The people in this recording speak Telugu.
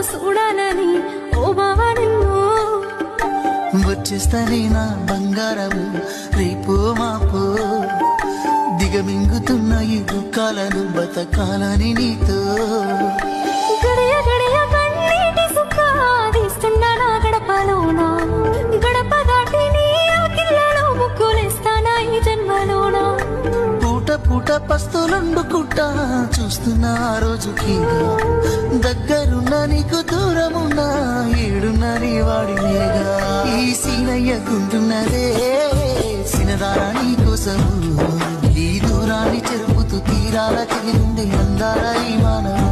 చూడాలని ఓ బావా నిన్ను వచ్చేస్తానే నా బంగారము రేపో మాపో దిగమింగుతున్న ఈ దుఃఖాలను బతకాలని నీతో గడియ గడియ కన్నీటి సుఖాదిస్తున్నా నా గడపలోనా గడప దాటి నీ కిల్లలో ముక్కులేస్తానా ఈ జన్మలోనా పూట పూట పస్తులుండుకుంటా చూస్తున్నా ఆ రోజుకి దగ్గరున్న నీకు దూరమున్నా ఏడున్న నీ వాడినేగా ఈ సీనయ్య గుంటున్నదే సినదారా నీ కోసము ఈ దూరాన్ని చెరుపుతూ తీరాల తిరిగి అందాల ఈ మానవు